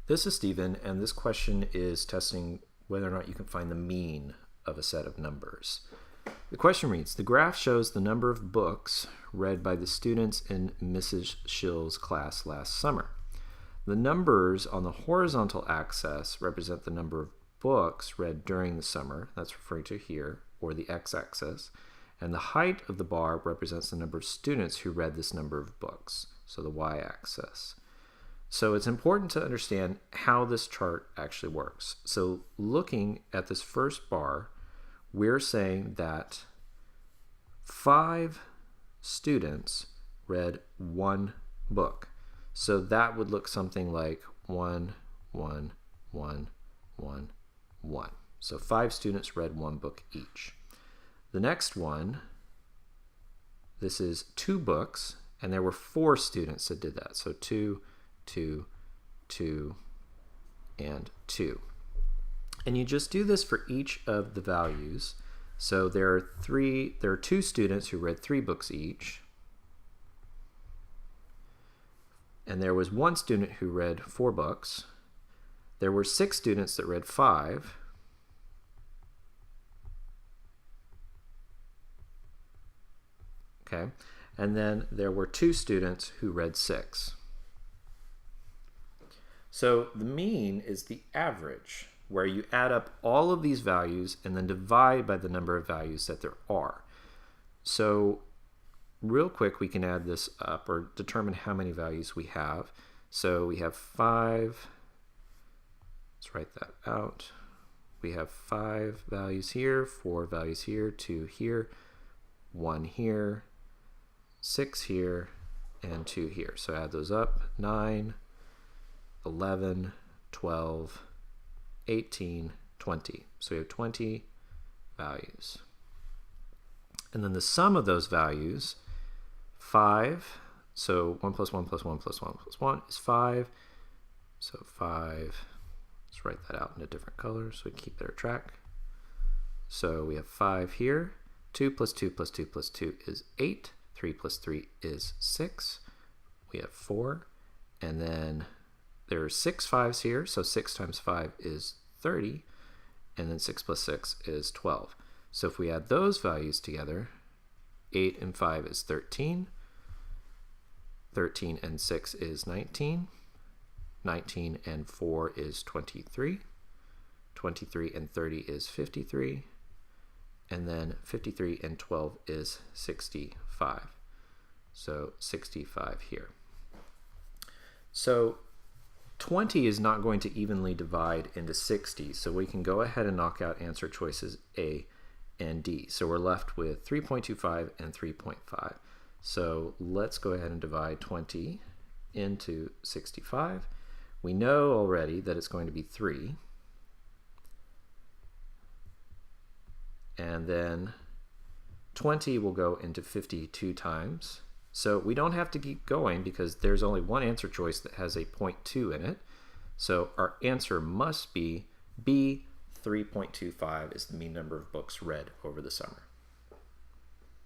This is Stephen, and this question is testing whether or not you can find the mean of a set of numbers. The question reads, the graph shows the number of books read by the students in Mrs. Schill's class last summer. The numbers on the horizontal axis represent the number of books read during the summer, that's referring to here, or the x-axis, and the height of the bar represents the number of students who read this number of books, so the y-axis. So it's important to understand how this chart actually works. So looking at this first bar, we're saying that 5 students read 1 book. So that would look something like 1, 1, 1, 1, 1. So 5 students read 1 book each. The next one, this is 2 books, and there were 4 students that did that. So 2, 2, 2, and 2. And you just do this for each of the values. So there are 2 students who read 3 books each. And there was 1 student who read 4 books. There were 6 students that read 5. Okay. And then there were 2 students who read 6. So the mean is the average, where you add up all of these values and then divide by the number of values that there are. So real quick, we can add this up or determine how many values we have. So we have 5. Let's write that out. We have 5 values here, 4 values here, 2 here, 1 here, 6 here, and 2 here. So add those up, 9, 11, 12, 18, 20. So we have 20 values. And then the sum of those values, 5, so 1 plus 1 plus 1 plus 1 plus 1 is 5. So 5, let's write that out in a different color so we can keep better track. So we have 5 here. 2 plus 2 plus 2 plus 2 is 8. 3 plus 3 is 6. We have 4. And then there are 6 5s here, so 6 times 5 is 30, and then 6 plus 6 is 12. So if we add those values together, 8 and 5 is 13, 13 and 6 is 19, 19 and 4 is 23, 23 and 30 is 53, and then 53 and 12 is 65. So 65 here. So 20 is not going to evenly divide into 60, so we can go ahead and knock out answer choices A and D. So we're left with 3.25 and 3.5. So let's go ahead and divide 20 into 65. We know already that it's going to be 3. And then 20 will go into 52 times. So we don't have to keep going because there's only one answer choice that has a 0.2 in it. So our answer must be B, 3.25 is the mean number of books read over the summer.